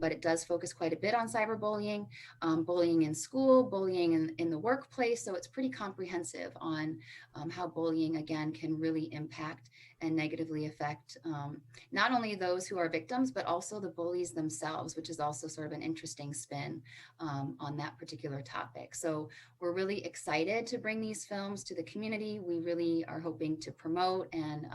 but it does focus quite a bit on cyberbullying, bullying in school, bullying in the workplace. So it's pretty comprehensive on how bullying, again, can really impact and negatively affect not only those who are victims, but also the bullies themselves, which is also sort of an interesting spin on that particular topic. So we're really excited to bring these films to the community. We really are hoping to promote and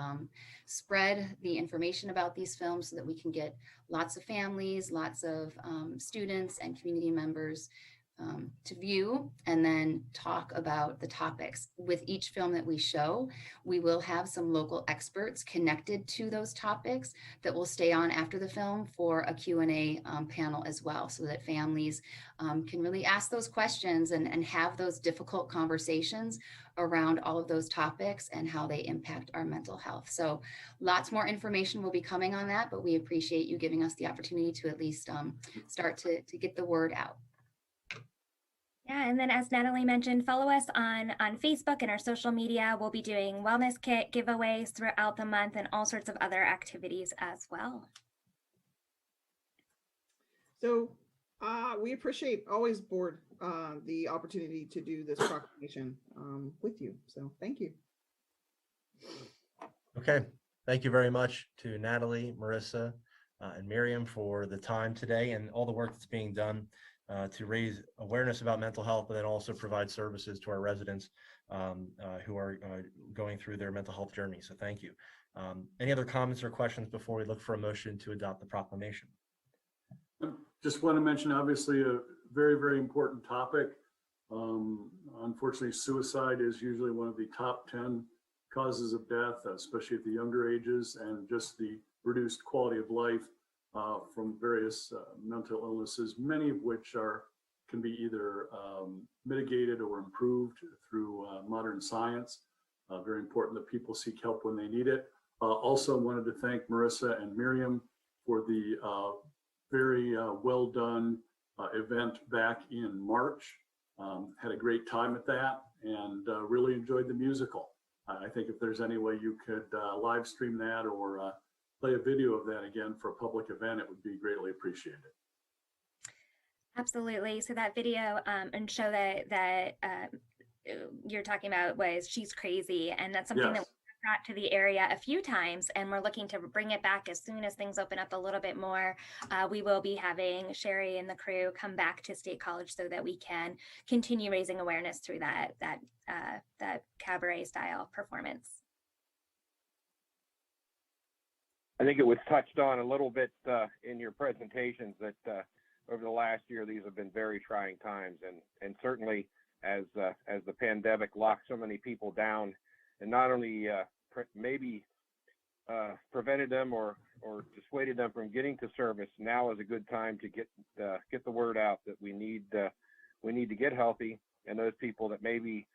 spread the information about these films so that we can get lots of families, lots of students and community members to view and then talk about the topics. With each film that we show, we will have some local experts connected to those topics that will stay on after the film for a Q&A panel as well, so that families can really ask those questions and have those difficult conversations around all of those topics and how they impact our mental health. So lots more information will be coming on that, but we appreciate you giving us the opportunity to at least start to get the word out. Yeah, and then as Natalie mentioned, follow us on Facebook and our social media. We'll be doing wellness kit giveaways throughout the month and all sorts of other activities as well. So we appreciate always, board, the opportunity to do this proclamation with you. So thank you. Okay, thank you very much to Natalie, Marissa, and Miriam for the time today and all the work that's being done to raise awareness about mental health, but then also provide services to our residents who are going through their mental health journey. So thank you. Any other comments or questions before we look for a motion to adopt the proclamation? Just want to mention, obviously, a very, very important topic. Unfortunately, suicide is usually one of the top 10 causes of death, especially at the younger ages, and just the reduced quality of life from various mental illnesses, many of which can be either mitigated or improved through modern science. Very important that people seek help when they need it. Also wanted to thank Marissa and Miriam for the very well done event back in March. Had a great time at that and really enjoyed the musical. I think if there's any way you could live stream that or play a video of that again for a public event, it would be greatly appreciated. Absolutely. So that video and show that you're talking about was She's Crazy, and that's something that we brought to the area a few times, and we're looking to bring it back as soon as things open up a little bit more. We will be having Sherry and the crew come back to State College so that we can continue raising awareness through that cabaret style performance. I think it was touched on a little bit in your presentations that over the last year, these have been very trying times, and certainly as the pandemic locked so many people down, and not only maybe prevented them or dissuaded them from getting to service, now is a good time to get the word out that we need to get healthy, and those people that maybe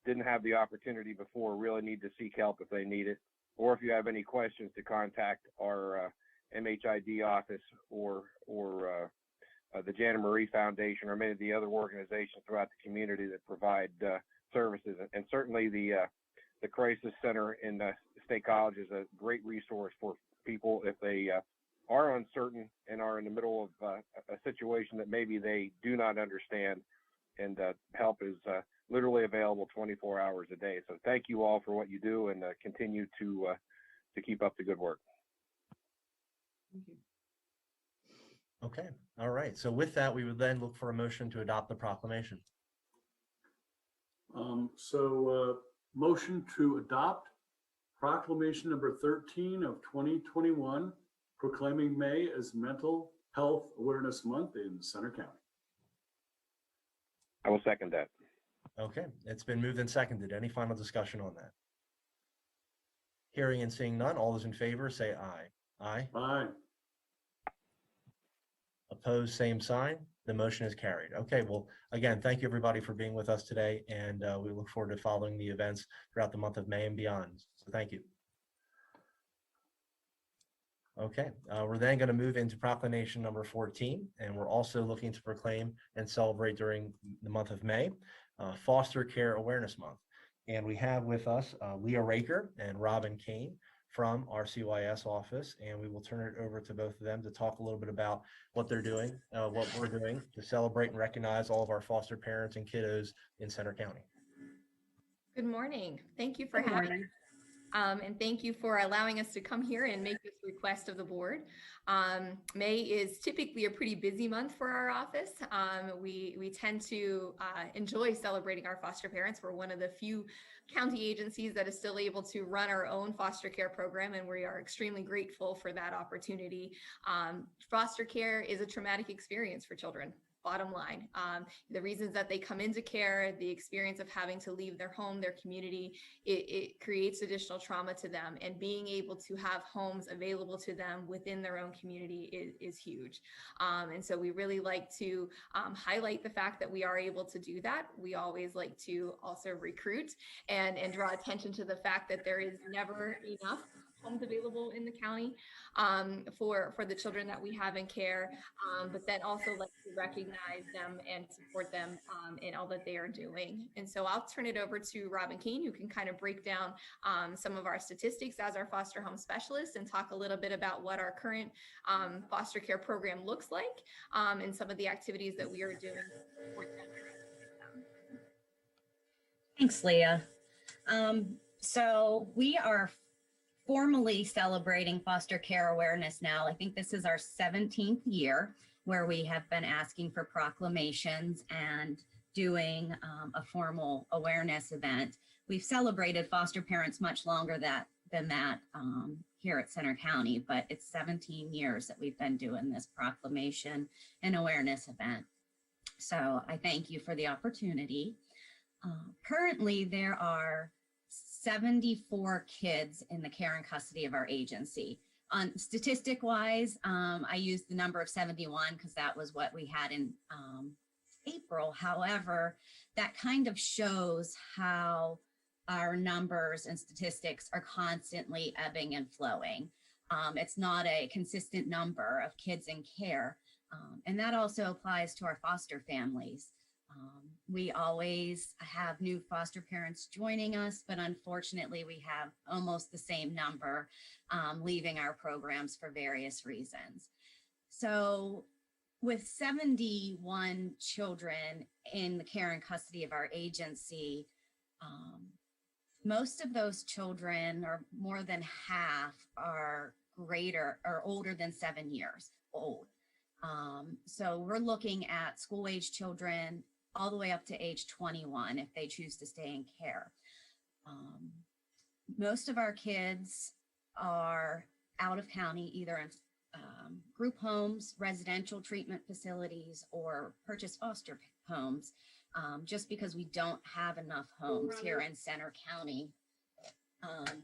didn't have the opportunity before really need to seek help if they need it. Or if you have any questions, to contact our MHID office or the Jana Marie Foundation or many of the other organizations throughout the community that provide services. And certainly the Crisis Center in State College is a great resource for people if they are uncertain and are in the middle of a situation that maybe they do not understand. And help is literally available 24 hours a day. So thank you all for what you do, and continue to keep up the good work. Thank you. Okay, all right. So with that, we would then look for a motion to adopt the proclamation. Motion to adopt Proclamation number 13 of 2021, proclaiming May as Mental Health Awareness Month in Center County. I will second that. Okay, it's been moved and seconded. Any final discussion on that? Hearing and seeing none, all those in favor say aye. Aye. Aye. Opposed, same sign. The motion is carried. Okay, well, again, thank you everybody for being with us today, and we look forward to following the events throughout the month of May and beyond. So thank you. Okay, we're then going to move into proclamation number 14, and we're also looking to proclaim and celebrate during the month of May, Foster Care Awareness Month. And we have with us Leah Raker and Robin Kane from our CYS office, and we will turn it over to both of them to talk a little bit about what they're doing, what we're doing to celebrate and recognize all of our foster parents and kiddos in Center County. Good morning. Thank you for having us. And thank you for allowing us to come here and make this request of the board. May is typically a pretty busy month for our office. We tend to enjoy celebrating our foster parents. We're one of the few county agencies that is still able to run our own foster care program, and we are extremely grateful for that opportunity. Foster care is a traumatic experience for children. Bottom line, the reasons that they come into care, the experience of having to leave their home, their community, it creates additional trauma to them, and being able to have homes available to them within their own community is huge. And so we really like to highlight the fact that we are able to do that. We always like to also recruit and draw attention to the fact that there is never enough homes available in the county for the children that we have in care, but then also like to recognize them and support them in all that they are doing. And so I'll turn it over to Robin Keene, who can kind of break down some of our statistics as our foster home specialist and talk a little bit about what our current foster care program looks like and some of the activities that we are doing to support them. Thanks, Leah. So we are formally celebrating foster care awareness now. I think this is our 17th year where we have been asking for proclamations and doing a formal awareness event. We've celebrated foster parents much longer than that here at Center County, but it's 17 years that we've been doing this proclamation and awareness event. So I thank you for the opportunity. Currently, there are 74 kids in the care and custody of our agency. On statistic wise, I used the number of 71 because that was what we had in April. However, that kind of shows how our numbers and statistics are constantly ebbing and flowing. It's not a consistent number of kids in care. And that also applies to our foster families. We always have new foster parents joining us, but unfortunately we have almost the same number leaving our programs for various reasons. So with 71 children in the care and custody of our agency, most of those children, or more than half, are older than 7 years old. So we're looking at school age children all the way up to age 21 if they choose to stay in care. Most of our kids are out of county, either in group homes, residential treatment facilities, or purchased foster homes, just because we don't have enough homes here in Center County.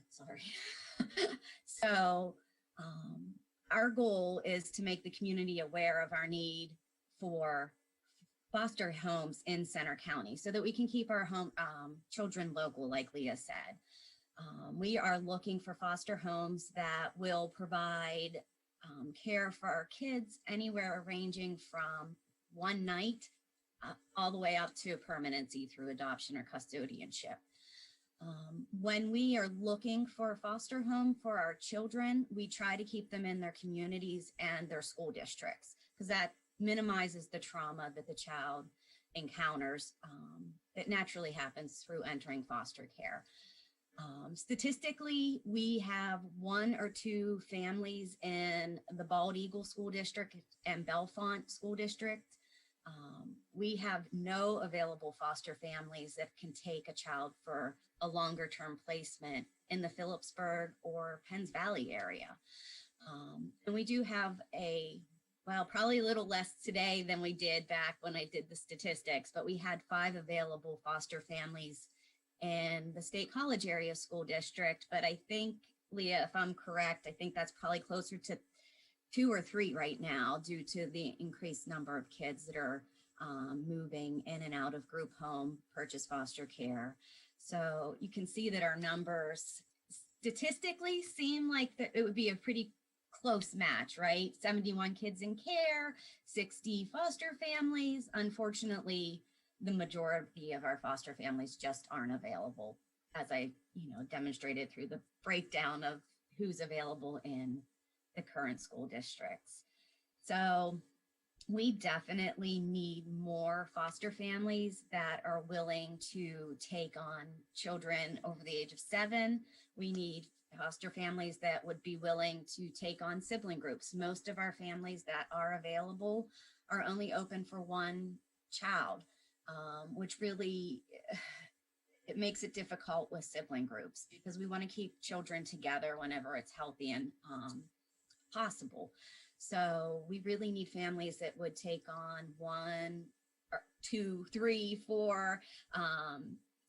Sorry. So our goal is to make the community aware of our need for foster homes in Center County so that we can keep our children local, like Leah said. We are looking for foster homes that will provide care for our kids anywhere ranging from one night all the way up to permanency through adoption or custodianship. When we are looking for a foster home for our children, we try to keep them in their communities and their school districts, because that minimizes the trauma that the child encounters that naturally happens through entering foster care. Statistically, we have 1 or 2 families in the Bald Eagle School District and Bellefonte School District. We have no available foster families that can take a child for a longer term placement in the Phillipsburg or Penns Valley area. And we do have probably a little less today than we did back when I did the statistics, but we had 5 available foster families in the State College area school district. But I think, Leah, if I'm correct, I think that's probably closer to 2 or 3 right now due to the increased number of kids that are moving in and out of group home, purchase foster care. So you can see that our numbers statistically seem like that it would be a pretty close match, right? 71 kids in care, 60 foster families. Unfortunately, the majority of our foster families just aren't available, as I demonstrated through the breakdown of who's available in the current school districts. So we definitely need more foster families that are willing to take on children over the age of 7. We need foster families that would be willing to take on sibling groups. Most of our families that are available are only open for one child, which really, it makes it difficult with sibling groups because we want to keep children together whenever it's healthy and possible. So we really need families that would take on 1 or 2, 3, 4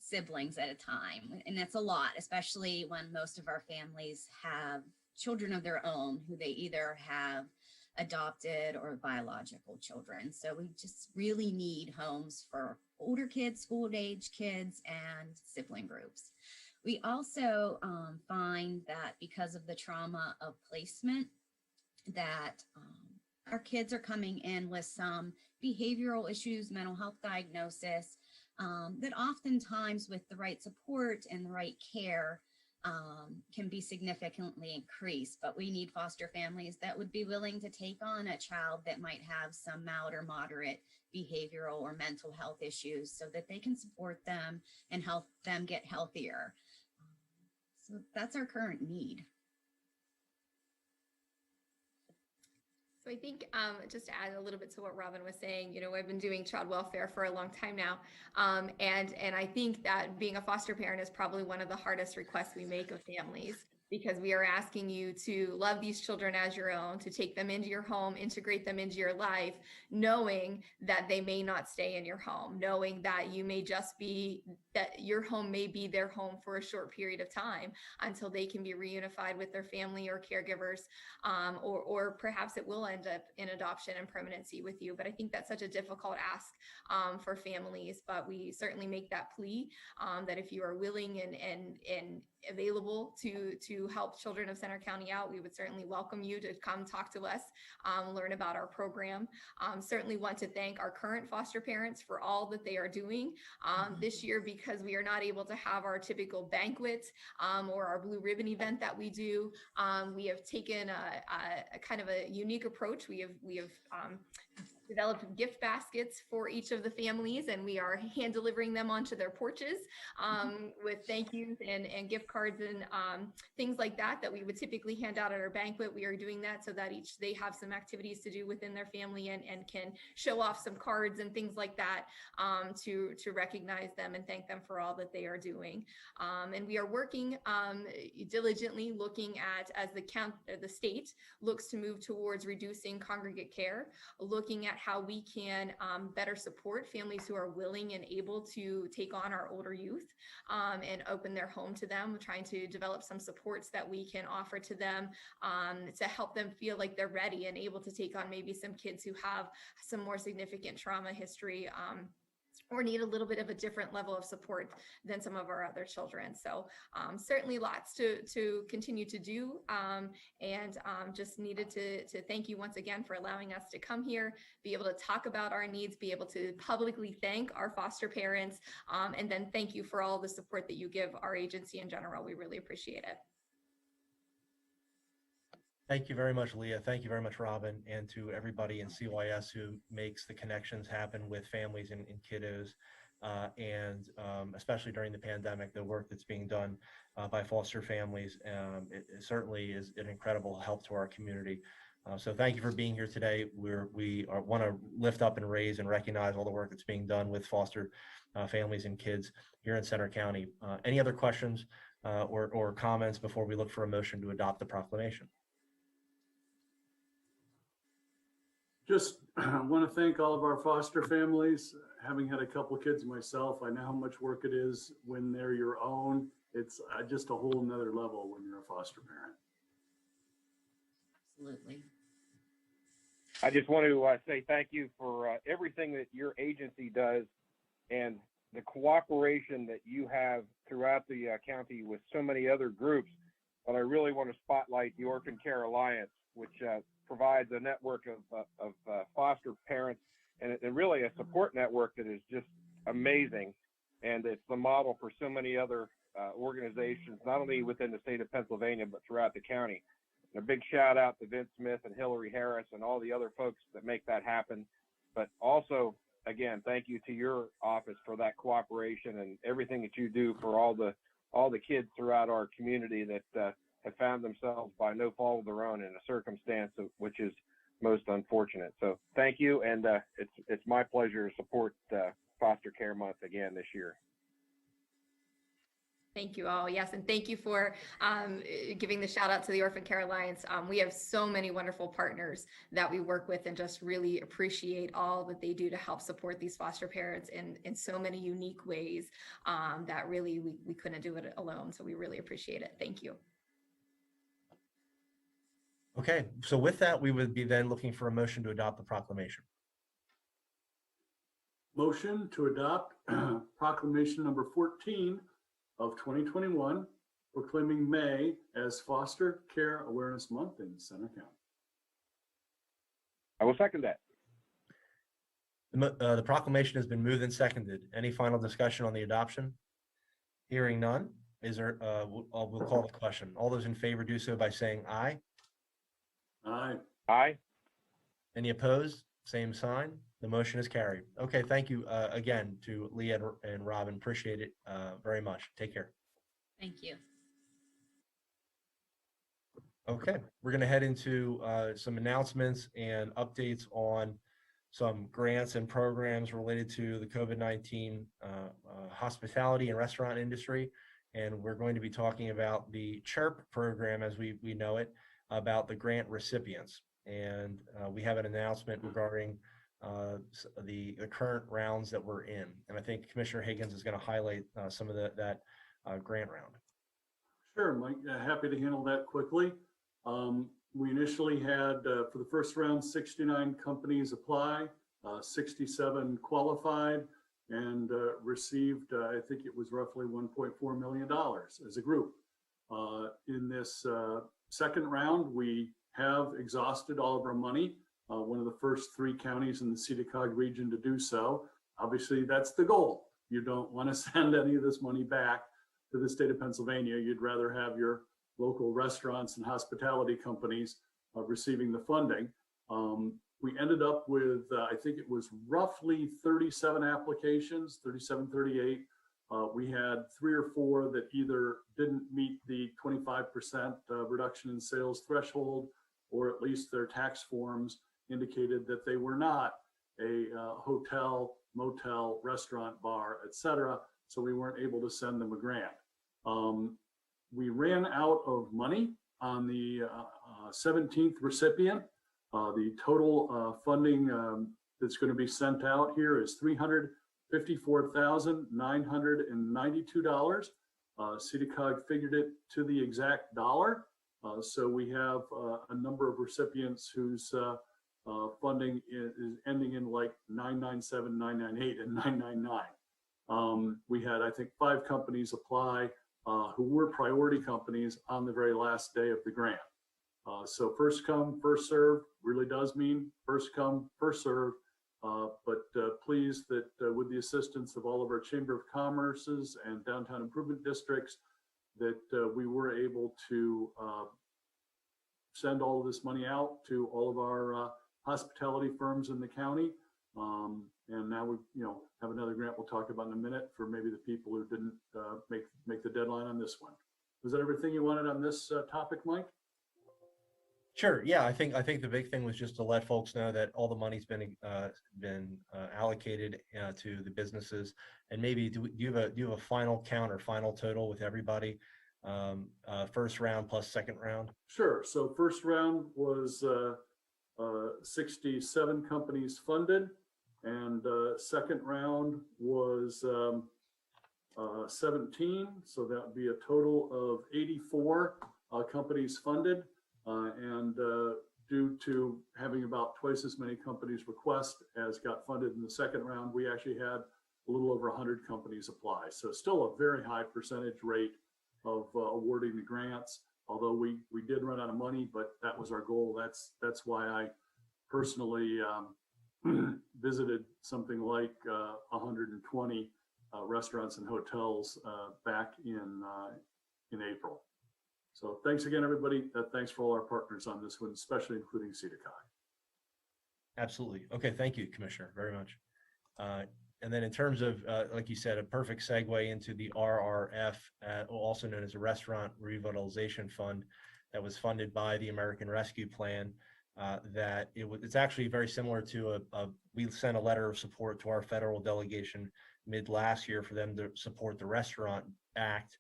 siblings at a time. And that's a lot, especially when most of our families have children of their own who they either have adopted or biological children. So we just really need homes for older kids, school-age kids, and sibling groups. We also find that because of the trauma of placement, that our kids are coming in with some behavioral issues, mental health diagnosis, that oftentimes with the right support and the right care can be significantly increased. But we need foster families that would be willing to take on a child that might have some mild or moderate behavioral or mental health issues so that they can support them and help them get healthier. So that's our current need. So I think just to add a little bit to what Robin was saying, you know, I've been doing child welfare for a long time now. And I think that being a foster parent is probably one of the hardest requests we make of families, because we are asking you to love these children as your own, to take them into your home, integrate them into your life, knowing that they may not stay in your home, knowing that you may just be, that your home may be their home for a short period of time until they can be reunified with their family or caregivers, or perhaps it will end up in adoption and permanency with you. But I think that's such a difficult ask for families, but we certainly make that plea that if you are willing and available to help children of Center County out, we would certainly welcome you to come talk to us, learn about our program. Certainly want to thank our current foster parents for all that they are doing this year, because we are not able to have our typical banquet or our blue ribbon event that we do. We have taken a kind of a unique approach. We have developed gift baskets for each of the families, and we are hand delivering them onto their porches with thank yous and gift cards and things like that we would typically hand out at our banquet. We are doing that so that they have some activities to do within their family and can show off some cards and things like that to recognize them and thank them for all that they are doing. And we are working diligently, looking at, as the state looks to move towards reducing congregate care, looking at how we can better support families who are willing and able to take on our older youth and open their home to them, trying to develop some supports that we can offer to them to help them feel like they're ready and able to take on maybe some kids who have some more significant trauma history or need a little bit of a different level of support than some of our other children. So certainly lots to continue to do, and just needed to thank you once again for allowing us to come here, be able to talk about our needs, be able to publicly thank our foster parents, and then thank you for all the support that you give our agency in general. We really appreciate it. Thank you very much, Leah. Thank you very much, Robin, and to everybody in CYS who makes the connections happen with families and kiddos, and especially during the pandemic, the work that's being done by foster families. It certainly is an incredible help to our community. So thank you for being here today. We want to lift up and raise and recognize all the work that's being done with foster families and kids here in Center County. Any other questions or comments before we look for a motion to adopt the proclamation? Just want to thank all of our foster families. Having had a couple of kids myself, I know how much work it is when they're your own. It's just a whole nother level when you're a foster parent. Absolutely. I just want to say thank you for everything that your agency does and the cooperation that you have throughout the county with so many other groups. But I really want to spotlight the Orphan Care Alliance, which provides a network of foster parents and really a support network that is just amazing. And it's the model for so many other organizations, not only within the state of Pennsylvania, but throughout the county. And a big shout out to Vince Smith and Hillary Harris and all the other folks that make that happen. But also, again, thank you to your office for that cooperation and everything that you do for all the kids throughout our community that have found themselves by no fault of their own in a circumstance which is most unfortunate. So thank you, and it's my pleasure to support Foster Care Month again this year. Thank you all. Yes, and thank you for giving the shout out to the Orphan Care Alliance. We have so many wonderful partners that we work with and just really appreciate all that they do to help support these foster parents in so many unique ways that really we couldn't do it alone. So we really appreciate it. Thank you. Okay, so with that, we would be then looking for a motion to adopt the proclamation. Motion to adopt proclamation number 14 of 2021, proclaiming May as Foster Care Awareness Month in Center County. I will second that. The proclamation has been moved and seconded. Any final discussion on the adoption? Hearing none, is there? We'll call the question. All those in favor do so by saying aye. Aye. Aye. Any opposed? Same sign. The motion is carried. Okay, thank you again to Lee and Robin. Appreciate it very much. Take care. Thank you. Okay, we're going to head into some announcements and updates on some grants and programs related to the COVID-19 hospitality and restaurant industry. And we're going to be talking about the CHIRP program as we know it, about the grant recipients. And we have an announcement regarding the current rounds that we're in. And I think Commissioner Higgins is going to highlight some of that grant round. Sure, Mike, happy to handle that quickly. We initially had, for the first round, 69 companies apply, 67 qualified, and received, I think it was roughly $1.4 million as a group. In this second round, we have exhausted all of our money. One of the first 3 counties in the CEDACOG region to do so. Obviously, that's the goal. You don't want to send any of this money back to the state of Pennsylvania. You'd rather have your local restaurants and hospitality companies receiving the funding. We ended up with, I think it was roughly 37 applications, 37, 38. We had 3 or 4 that either didn't meet the 25% reduction in sales threshold, or at least their tax forms indicated that they were not a hotel, motel, restaurant, bar, etc. So we weren't able to send them a grant. We ran out of money on the 17th recipient. The total funding that's going to be sent out here is $354,992. CEDACOG figured it to the exact dollar. So we have a number of recipients whose funding is ending in like 997, 998, and 999. We had, I think, 5 companies apply who were priority companies on the very last day of the grant. So first come, first serve really does mean first come, first serve. But pleased that with the assistance of all of our Chamber of Commerce's and downtown improvement districts, that we were able to send all of this money out to all of our hospitality firms in the county. And now we have another grant we'll talk about in a minute for maybe the people who didn't make the deadline on this one. Was that everything you wanted on this topic, Mike? Sure. Yeah, I think the big thing was just to let folks know that all the money's been allocated to the businesses, and maybe do you have a final count or final total with everybody, first round plus second round? Sure. So first round was 67 companies funded, and second round was 17. So that would be a total of 84 companies funded. And due to having about twice as many companies request as got funded in the second round, we actually had a little over 100 companies apply. So still a very high percentage rate of awarding the grants, although we did run out of money, but that was our goal. That's why I personally visited something like 120 restaurants and hotels back in April. So thanks again, everybody. Thanks for all our partners on this one, especially including CEDACOG. Absolutely. Okay, thank you, Commissioner, very much. And then in terms of, like you said, a perfect segue into the RRF, also known as the Restaurant Revitalization Fund, that was funded by the American Rescue Plan. It's actually very similar to we sent a letter of support to our federal delegation mid last year for them to support the Restaurant Act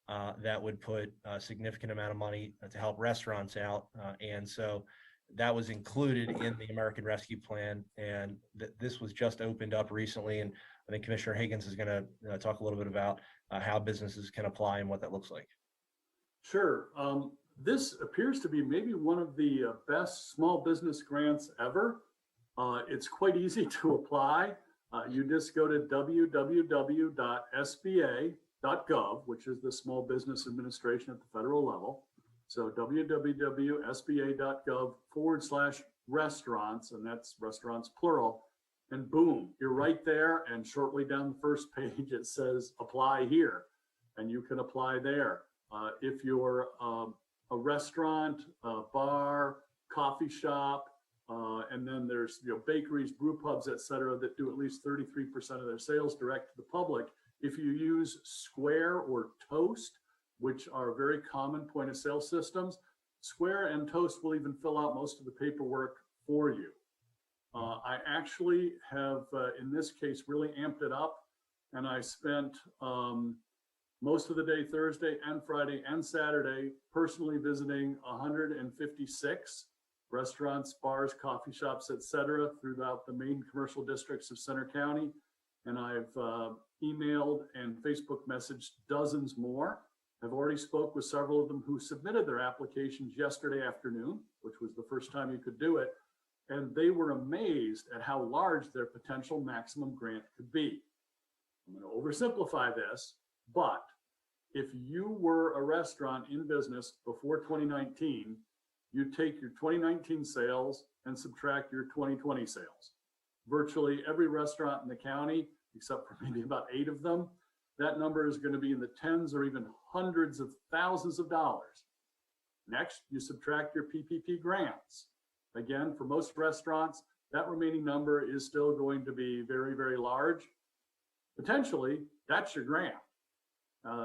that would put a significant amount of money to help restaurants out. And so that was included in the American Rescue Plan, and this was just opened up recently. And I think Commissioner Higgins is going to talk a little bit about how businesses can apply and what that looks like. Sure. This appears to be maybe one of the best small business grants ever. It's quite easy to apply. You just go to www.sba.gov, which is the Small Business Administration at the federal level. So www.sba.gov/restaurants, and that's restaurants plural, and boom, you're right there. And shortly down the first page, it says apply here, and you can apply there. If you're a restaurant, a bar, coffee shop, and then there's bakeries, brew pubs, et cetera, that do at least 33% of their sales direct to the public. If you use Square or Toast, which are very common point of sale systems, Square and Toast will even fill out most of the paperwork for you. I actually have, in this case, really amped it up, and I spent most of the day Thursday and Friday and Saturday personally visiting 156 restaurants, bars, coffee shops, et cetera, throughout the main commercial districts of Center County. And I've emailed and Facebook messaged dozens more. I've already spoke with several of them who submitted their applications yesterday afternoon, which was the first time you could do it. And they were amazed at how large their potential maximum grant could be. I'm going to oversimplify this, but if you were a restaurant in business before 2019, you take your 2019 sales and subtract your 2020 sales. Virtually every restaurant in the county, except for maybe about 8 of them, that number is going to be in the tens or even hundreds of thousands of dollars. Next, you subtract your PPP grants. Again, for most restaurants, that remaining number is still going to be very, very large. Potentially, that's your grant.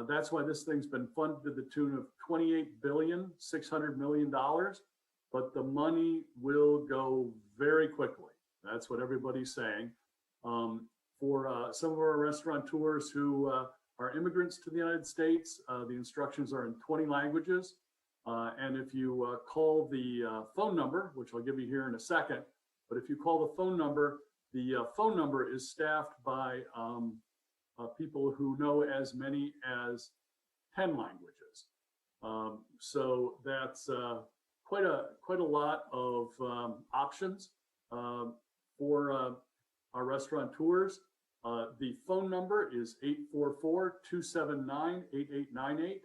That's why this thing's been funded to the tune of $28.6 billion, but the money will go very quickly. That's what everybody's saying. For some of our restaurateurs who are immigrants to the United States, the instructions are in 20 languages. And if you call the phone number, which I'll give you here in a second, but if you call the phone number is staffed by people who know as many as 10 languages. So that's quite a lot of options for our restaurateurs. The phone number is 844-279-8898,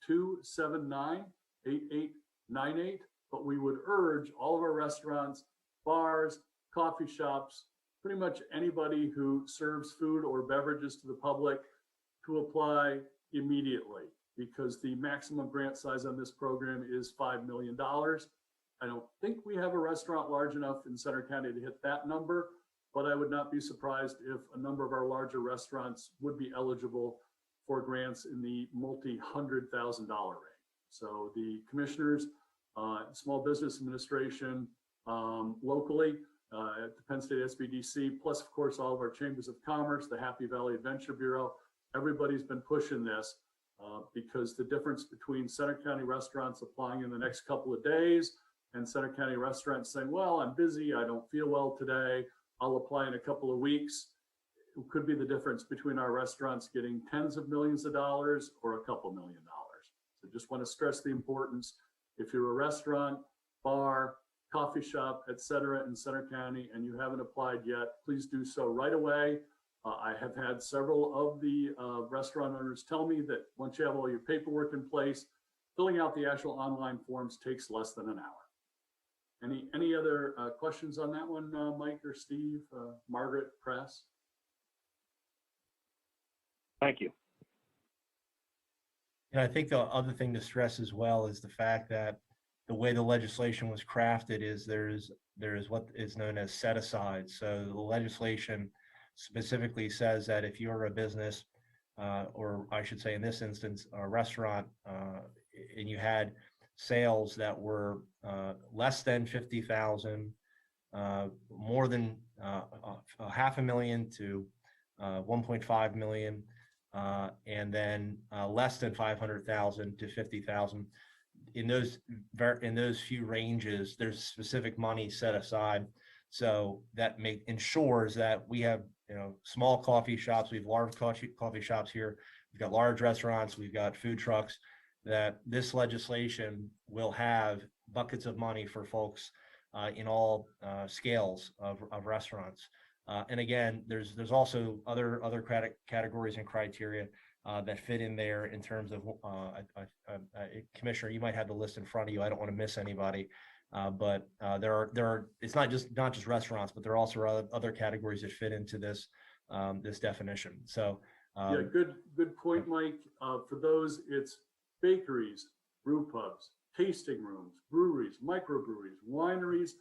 844-279-8898. But we would urge all of our restaurants, bars, coffee shops, pretty much anybody who serves food or beverages to the public to apply immediately, because the maximum grant size on this program is $5 million. I don't think we have a restaurant large enough in Center County to hit that number, but I would not be surprised if a number of our larger restaurants would be eligible for grants in the multi-$100,000 range. So the commissioners, Small Business Administration, locally, at the Penn State SBDC, plus of course all of our chambers of commerce, the Happy Valley Adventure Bureau, everybody's been pushing this because the difference between Center County restaurants applying in the next couple of days and Center County restaurants saying, well, I'm busy, I don't feel well today, I'll apply in a couple of weeks, it could be the difference between our restaurants getting tens of millions of dollars or a couple $1 million. So just want to stress the importance. If you're a restaurant, bar, coffee shop, et cetera, in Center County, and you haven't applied yet, please do so right away. I have had several of the restaurant owners tell me that once you have all your paperwork in place, filling out the actual online forms takes less than an hour. Any other questions on that one, Mike or Steve, Margaret, Press? Thank you. And I think the other thing to stress as well is the fact that the way the legislation was crafted is there's what is known as set aside. So the legislation specifically says that if you're a business, or I should say in this instance, a restaurant, and you had sales that were less than 50,000, more than $500,000 to 1.5 million, and then less than 500,000 to 50,000. In those few ranges, there's specific money set aside, so that ensures that we have small coffee shops, we have large coffee shops here, we've got large restaurants, we've got food trucks, that this legislation will have buckets of money for folks in all scales of restaurants. And again, there's also other categories and criteria that fit in there in terms of, Commissioner, you might have the list in front of you. I don't want to miss anybody, but there are. It's not just restaurants, but there are also other categories that fit into this definition. So yeah, good point, Mike. For those, it's bakeries, brew pubs, tasting rooms, breweries, microbreweries, wineries,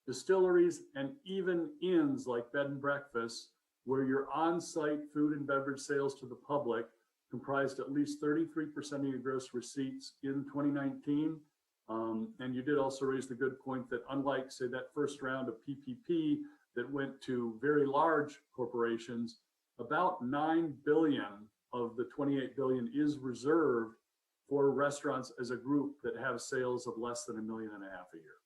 distilleries, and even inns like bed and breakfasts, where your on-site food and beverage sales to the public comprised at least 33% of your gross receipts in 2019. And you did also raise the good point that unlike, say, that first round of PPP that went to very large corporations, about 9 billion of the 28 billion is reserved for restaurants as a group that have sales of less than $1.5 million a year.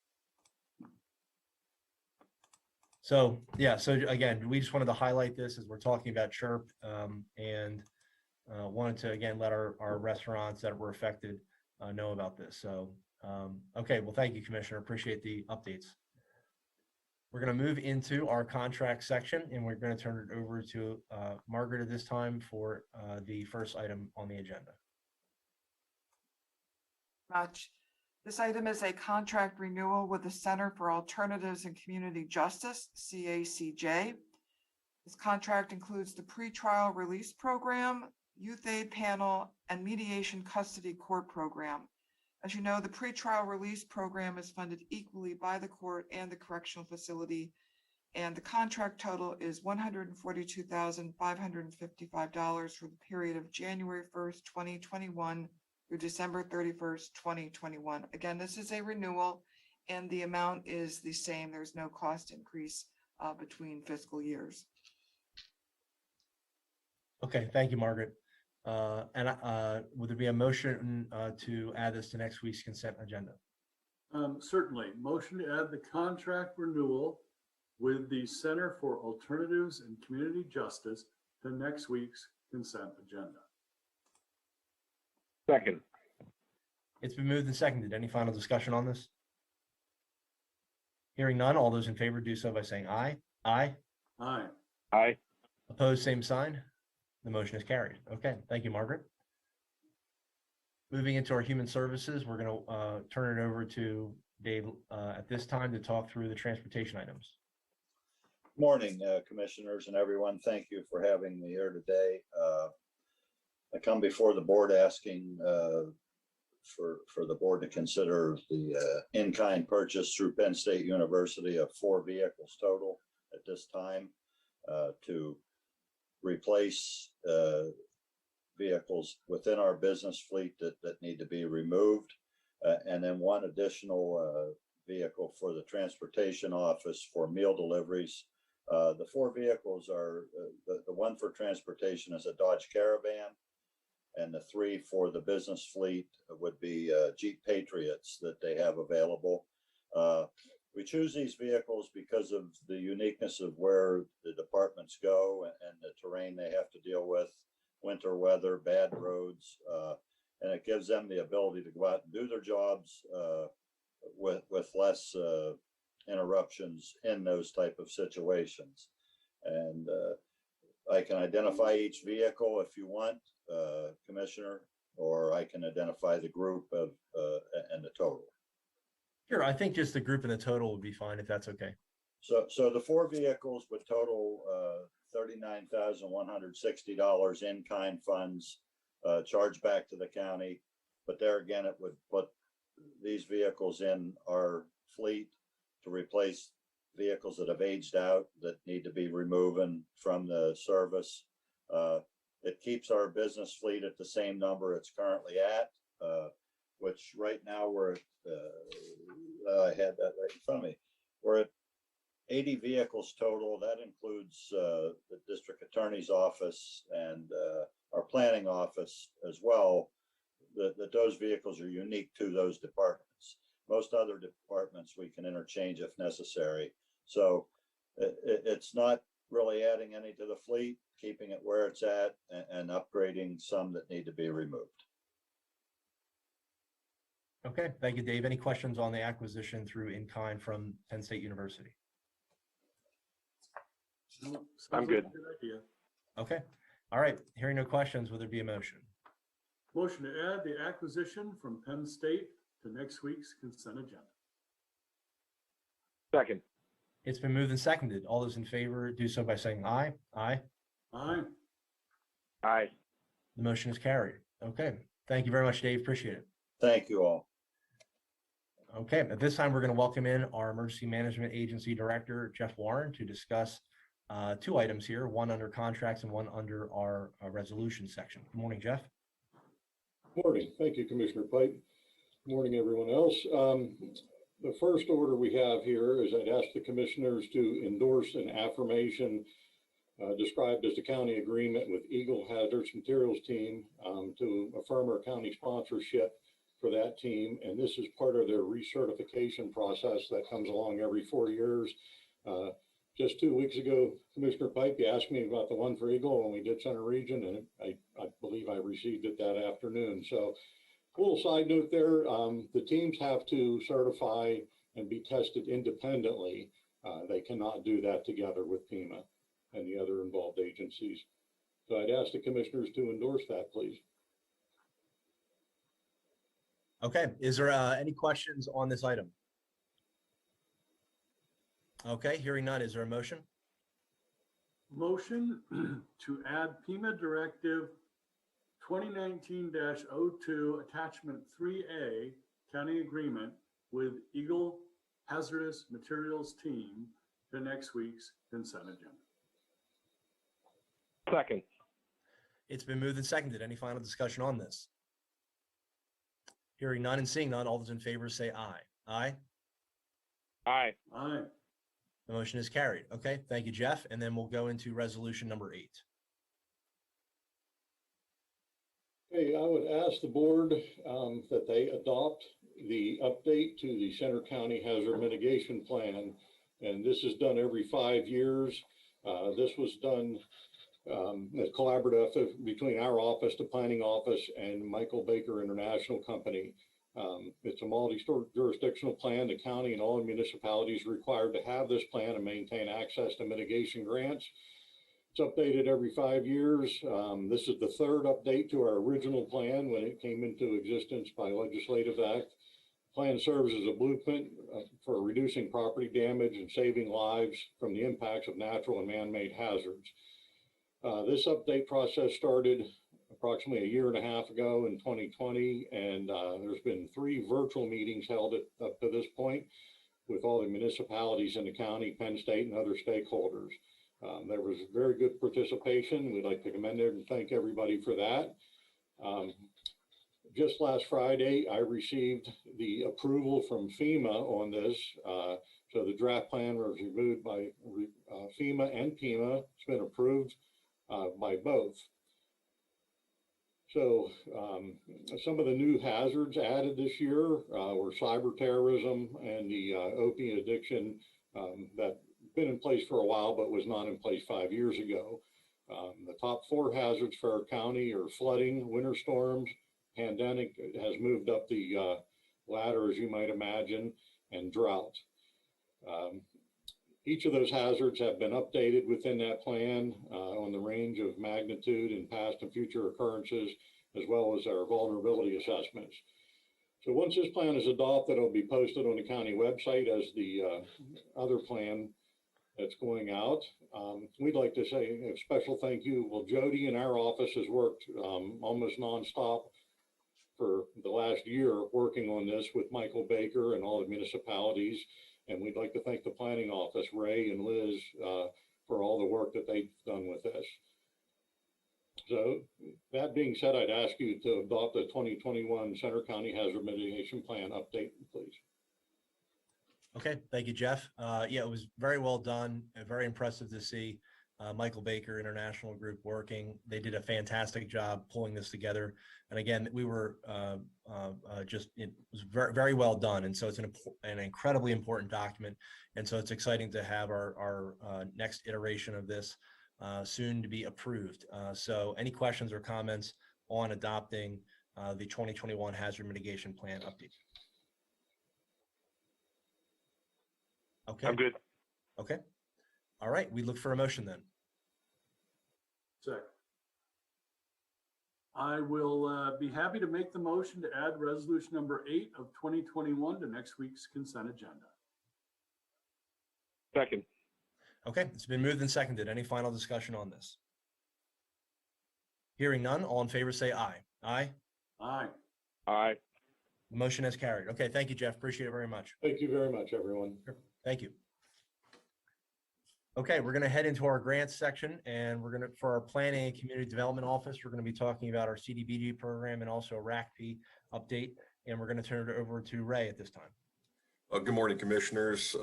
So yeah, so again, we just wanted to highlight this as we're talking about CHIRP, and wanted to again let our restaurants that were affected know about this. So okay, well, thank you, Commissioner. Appreciate the updates. We're going to move into our contract section, and we're going to turn it over to Margaret at this time for the first item on the agenda. Much. This item is a contract renewal with the Center for Alternatives and Community Justice, CACJ. This contract includes the pretrial release program, youth aid panel, and mediation custody court program. As you know, the pretrial release program is funded equally by the court and the correctional facility, and the contract total is $142,555 for the period of January 1st, 2021 through December 31st, 2021. Again, this is a renewal and the amount is the same. There's no cost increase between fiscal years. Okay, thank you, Margaret. And would there be a motion to add this to next week's consent agenda? Certainly. Motion to add the contract renewal with the Center for Alternatives and Community Justice to next week's consent agenda. Second. It's been moved and seconded. Any final discussion on this? Hearing none, all those in favor do so by saying aye. Aye. Aye. Aye. Opposed, same sign. The motion is carried. Okay, thank you, Margaret. Moving into our human services, we're going to turn it over to Dave at this time to talk through the transportation items. Morning, commissioners and everyone. Thank you for having me here today. I come before the board asking for the board to consider the in-kind purchase through Penn State University of 4 vehicles total at this time to replace vehicles within our business fleet that need to be removed, and then one additional vehicle for the transportation office for meal deliveries. The 4 vehicles are the one for transportation is a Dodge Caravan, and the 3 for the business fleet would be Jeep Patriots that they have available. We choose these vehicles because of the uniqueness of where the departments go and the terrain they have to deal with, winter weather, bad roads, and it gives them the ability to go out and do their jobs with less interruptions in those type of situations. And I can identify each vehicle if you want, Commissioner, or I can identify the group of and the total. Sure, I think just the group and the total would be fine if that's okay. So the four vehicles would total $39,160 in-kind funds charged back to the county. But there again, it would put these vehicles in our fleet to replace vehicles that have aged out that need to be removing from the service. It keeps our business fleet at the same number it's currently at, which right now we're at, I had that right in front of me. We're at 80 vehicles total. That includes the district attorney's office and our planning office as well. That those vehicles are unique to those departments. Most other departments we can interchange if necessary. So it's not really adding any to the fleet, keeping it where it's at, and upgrading some that need to be removed. Okay, thank you, Dave. Any questions on the acquisition through in-kind from Penn State University? No, I'm sounds like good. a Good idea. Okay, all right. Hearing no questions, will there be a motion? Motion to add the acquisition from Penn State to next week's consent agenda. Second. It's been moved and seconded. All those in favor do so by saying aye. Aye. Aye. Aye. The motion is carried. Okay, thank you very much, Dave. Appreciate it. Thank you all. Okay, at this time, we're going to welcome in our Emergency Management Agency Director, Jeff Warren, to discuss two items here, one under contracts and one under our resolution section. Good morning, Jeff. Morning. Thank you, Commissioner Pipe. Morning, everyone else. The first order we have here is I'd ask the commissioners to endorse an affirmation described as the county agreement with Eagle Hazardous Materials Team to affirm our county sponsorship for that team. And this is part of their recertification process that comes along every 4 years. Just 2 weeks ago, Commissioner Pipe, you asked me about the one for Eagle when we did Center Region, and I believe I received it that afternoon. So a little side note there, the teams have to certify and be tested independently. They cannot do that together with PEMA and the other involved agencies. So I'd ask the commissioners to endorse that, please. Okay, is there any questions on this item? Okay, hearing none, is there a motion? Motion to add PEMA Directive 2019-02 Attachment 3A County Agreement with Eagle Hazardous Materials Team to next week's consent agenda. Second. It's been moved and seconded. Any final discussion on this? Hearing none and seeing none, all those in favor say aye. Aye. Aye. Aye. The motion is carried. Okay, thank you, Jeff. And then we'll go into resolution number 8. Hey, I would ask the board that they adopt the update to the Center County Hazard Mitigation Plan. And this is done every 5 years. This was done a collaborative between our office, the planning office, and Michael Baker International Company. It's a multi-jurisdictional plan. The county and all municipalities are required to have this plan and maintain access to mitigation grants. It's updated every 5 years. This is the third update to our original plan when it came into existence by legislative act. The plan serves as a blueprint for reducing property damage and saving lives from the impacts of natural and man-made hazards. This update process started approximately a year and a half ago in 2020, and there's been 3 virtual meetings held up to this point with all the municipalities in the county, Penn State, and other stakeholders. There was very good participation. We'd like to commend and thank everybody for that. Just last Friday, I received the approval from FEMA on this. So the draft plan was reviewed by FEMA and PEMA. It's been approved by both. So some of the new hazards added this year were cyber terrorism and the opiate addiction that been in place for a while, but was not in place 5 years ago. The top 4 hazards for our county are flooding, winter storms, pandemic has moved up the ladder, as you might imagine, and drought. Each of those hazards have been updated within that plan on the range of magnitude and past and future occurrences, as well as our vulnerability assessments. So once this plan is adopted, it'll be posted on the county website as the other plan that's going out. We'd like to say a special thank you. Well, Jody in our office has worked almost nonstop for the last year working on this with Michael Baker and all the municipalities. And we'd like to thank the planning office, Ray and Liz, for all the work that they've done with this. So that being said, I'd ask you to adopt the 2021 Center County Hazard Mitigation Plan update, please. Okay, thank you, Jeff. Yeah, it was very well done. Very impressive to see Michael Baker International Group working. They did a fantastic job pulling this together. And again, we were it was very, very well done. And so it's an incredibly important document. And so it's exciting to have our next iteration of this soon to be approved. So any questions or comments on adopting the 2021 Hazard Mitigation Plan update? Okay. I'm good. Okay. All right. We look for a motion then. Second. I will be happy to make the motion to add resolution number 8 of 2021 to next week's consent agenda. Second. Okay. It's been moved and seconded. Any final discussion on this? Hearing none, all in favor say aye. Aye. Aye. Aye. The motion has carried. Okay. Thank you, Jeff. Appreciate it very much. Thank you very much, everyone. Thank you. Okay, we're going to head into our grants section, and we're going to, for our planning and community development office, we're going to be talking about our CDBG program and also a RACP update. And we're going to turn it over to Ray at this time. Good morning, commissioners.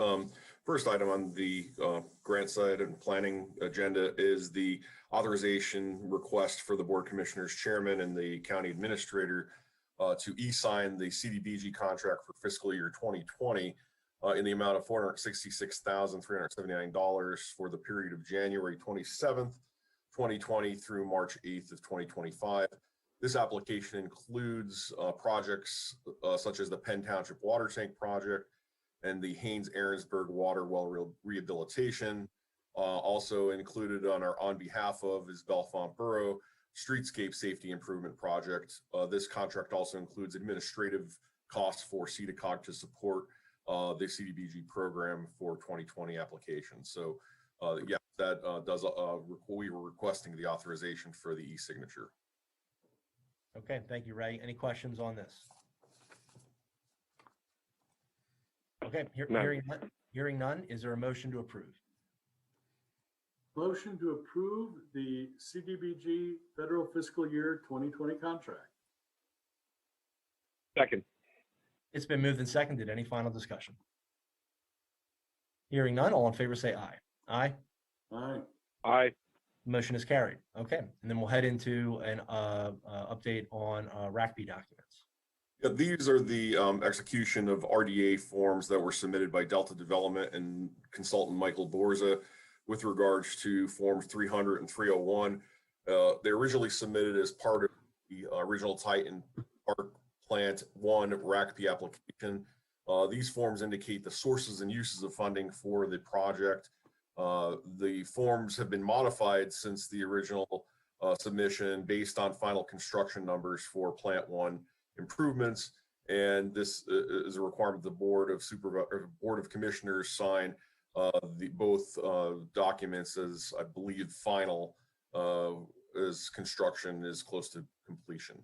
First item on the grant side and planning agenda is the authorization request for the board commissioners chairman and the county administrator to e-sign the CDBG contract for fiscal year 2020 in the amount of $466,379 for the period of January 27th, 2020 through March 8th of 2025. This application includes projects such as the Penn Township Water Tank Project and the Haynes-Aaronsburg Water Well Rehabilitation. Also included on behalf of is Bellefonte Borough Streetscape Safety Improvement Project. This contract also includes administrative costs for CEDACOG to support the CDBG program for 2020 application. So yeah, that we were requesting the authorization for the e-signature. Okay, thank you, Ray. Any questions on this? Okay, hearing none, is there a motion to approve? Motion to approve the CDBG federal fiscal year 2020 contract. Second. It's been moved and seconded. Any final discussion? Hearing none, all in favor say aye. Aye. Aye. Aye. Motion is carried. Okay, and then we'll head into an update on RACP documents. Yeah, these are the execution of RDA forms that were submitted by Delta Development and consultant Michael Borza with regards to forms 300 and 301. They originally submitted as part of the original Titan Park Plant 1 RACP application. These forms indicate the sources and uses of funding for the project. The forms have been modified since the original submission based on final construction numbers for Plant 1 improvements. And this is a requirement the Board of Commissioners sign both documents as, I believe, final as construction is close to completion.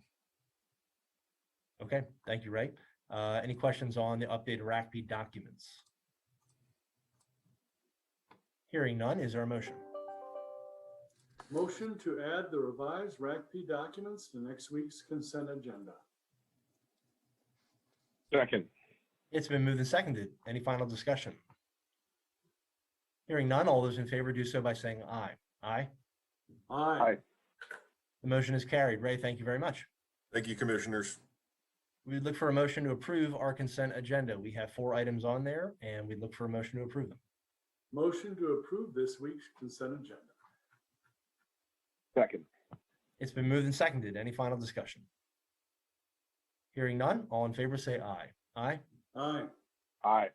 Okay, thank you, Ray. Any questions on the updated RACP documents? Hearing none, is there a motion? Motion to add the revised RACP documents to next week's consent agenda. Second. It's been moved and seconded. Any final discussion? Hearing none, all those in favor do so by saying aye. Aye. Aye. The motion is carried. Ray, thank you very much. Thank you, commissioners. We'd look for a motion to approve our consent agenda. We have 4 items on there, and we'd look for a motion to approve them. Motion to approve this week's consent agenda. Second. It's been moved and seconded. Any final discussion? Hearing none, all in favor say aye. Aye. Aye. Aye.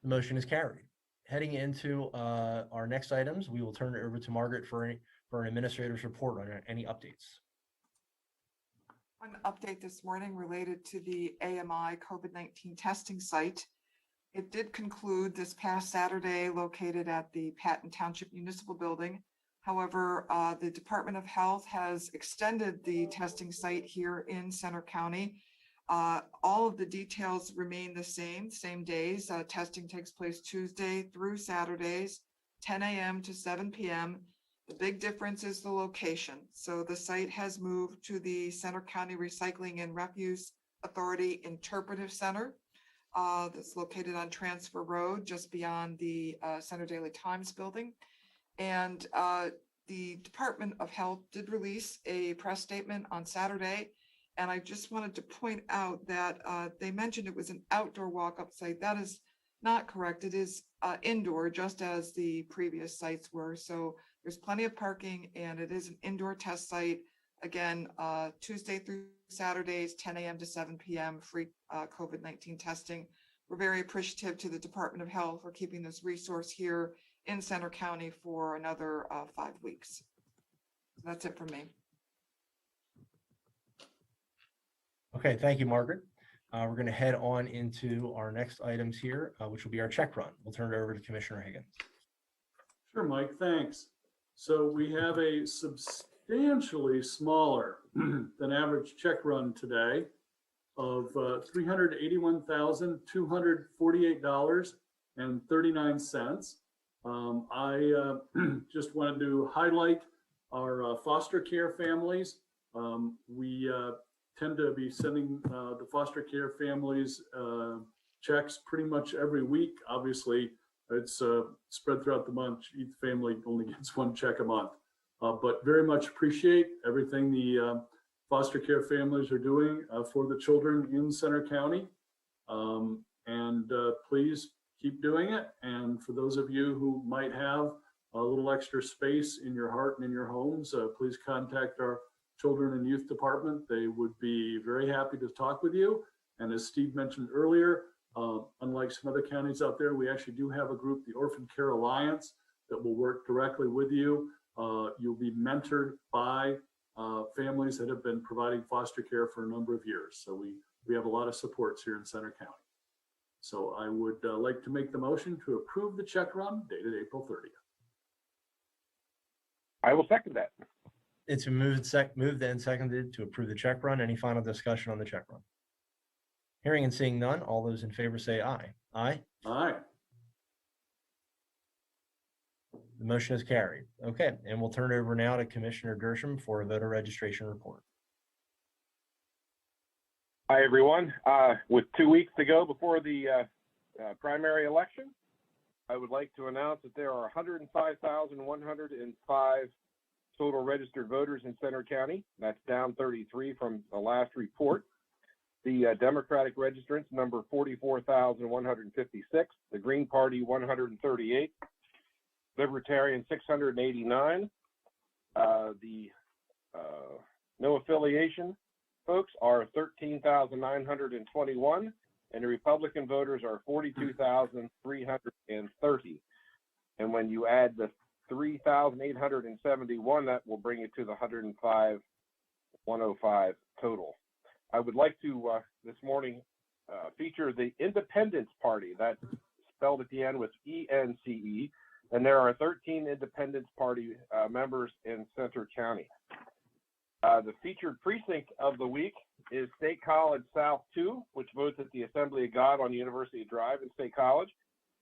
The motion is carried. Heading into our next items, we will turn it over to Margaret for an administrator's report on any updates. One update this morning related to the AMI COVID-19 testing site. It did conclude this past Saturday, located at the Patton Township Municipal Building. However, the Department of Health has extended the testing site here in Center County. All of the details remain the same days. Testing takes place Tuesday through Saturdays, 10 a.m. to 7 p.m. The big difference is the location. So the site has moved to the Center County Recycling and Refuse Authority Interpretive Center. That's located on Transfer Road, just beyond the Center Daily Times building. And the Department of Health did release a press statement on Saturday. And I just wanted to point out that they mentioned it was an outdoor walk-up site. That is not correct. It is indoor, just as the previous sites were. So there's plenty of parking, and it is an indoor test site. Again, Tuesday through Saturdays, 10 a.m. to 7 p.m., free COVID-19 testing. We're very appreciative to the Department of Health for keeping this resource here in Center County for another 5 weeks. That's it for me. Okay, thank you, Margaret. We're going to head on into our next items here, which will be our check run. We'll turn it over to Commissioner Higgins. Sure, Mike, thanks. So we have a substantially smaller than average check run today of $381,248.39. I just wanted to highlight our foster care families. We tend to be sending the foster care families checks pretty much every week. Obviously, it's spread throughout the month. Each family only gets one check a month, but very much appreciate everything the foster care families are doing for the children in Center County. And please keep doing it. And for those of you who might have a little extra space in your heart and in your homes, please contact our Children and Youth Department. They would be very happy to talk with you. And as Steve mentioned earlier, unlike some other counties out there, we actually do have a group, the Orphan Care Alliance, that will work directly with you. You'll be mentored by families that have been providing foster care for a number of years. So we have a lot of supports here in Center County. So I would like to make the motion to approve the check run dated April 30th. I will second that. It's been moved and seconded to approve the check run. Any final discussion on the check run? Hearing and seeing none, all those in favor say aye. Aye. Aye. The motion is carried. Okay, and we'll turn it over now to Commissioner Dersham for a voter registration report. Hi, everyone. With 2 weeks to go before the primary election, I would like to announce that there are 105,105 total registered voters in Center County. That's down 33 from the last report. The Democratic registrants number 44,156, the Green Party 138, Libertarian 689. The no affiliation folks are 13,921, and the Republican voters are 42,330. And when you add the 3,871, that will bring it to the 105,105 total. I would like to this morning feature the Independence Party. That's spelled at the end with ENCE, and there are 13 Independence Party members in Center County. The featured precinct of the week is State College South 2, which votes at the Assembly of God on University Drive in State College.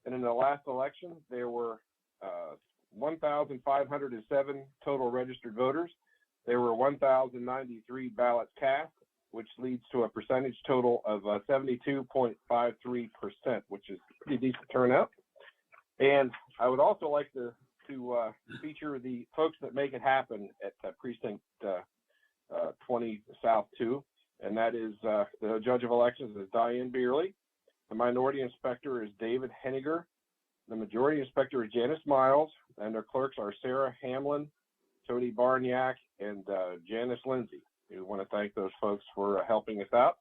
And in the last election, there were 1,507 total registered voters. There were 1,093 ballots cast, which leads to a percentage total of 72.53%, which is pretty decent turnout. And I would also like to feature the folks that make it happen at precinct 20 South 2, and that is the judge of elections is Diane Beerley. The minority inspector is David Henniger. The majority inspector is Janice Miles, and their clerks are Sarah Hamlin, Tony Barniak, and Janice Lindsay. We want to thank those folks for helping us out,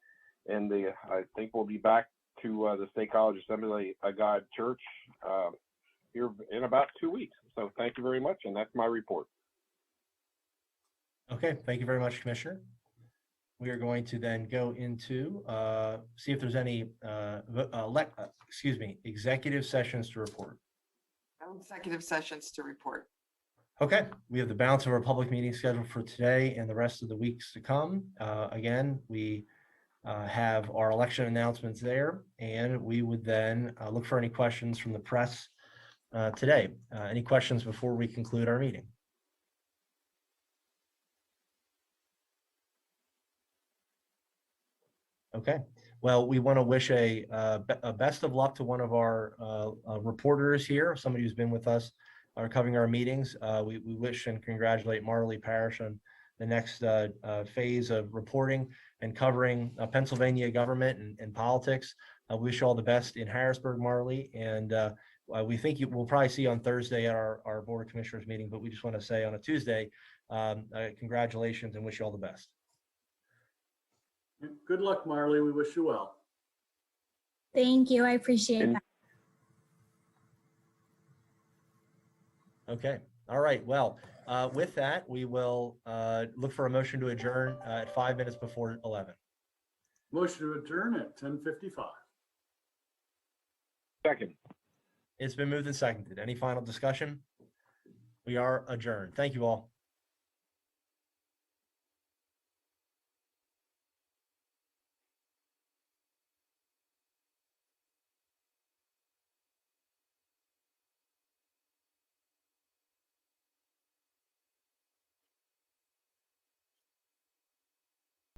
and I think we'll be back to the State College Assembly of God Church here in about 2 weeks. So thank you very much, and that's my report. Okay, thank you very much, Commissioner. we are going to then go into, see if there's any, executive sessions to report. No executive sessions to report. Okay, we have the balance of our public meeting scheduled for today and the rest of the weeks to come. Again, we have our election announcements there, and we would then look for any questions from the press today. Any questions before we conclude our meeting? Okay, well, we want to wish a best of luck to one of our reporters here, somebody who's been with us covering our meetings. We wish and congratulate Marley Parrish on the next phase of reporting and covering Pennsylvania government and politics. I wish you all the best in Harrisburg, Marley, and we think we'll probably see you on Thursday at our Board of Commissioners meeting, but we just want to say on a Tuesday, congratulations and wish you all the best. Good luck, Marley. We wish you well. Thank you. I appreciate that. Okay. All right. Well, with that, we will look for a motion to adjourn at 5 minutes before 11. Motion to adjourn at 10:55. Second. It's been moved and seconded. Any final discussion? We are adjourned. Thank you all.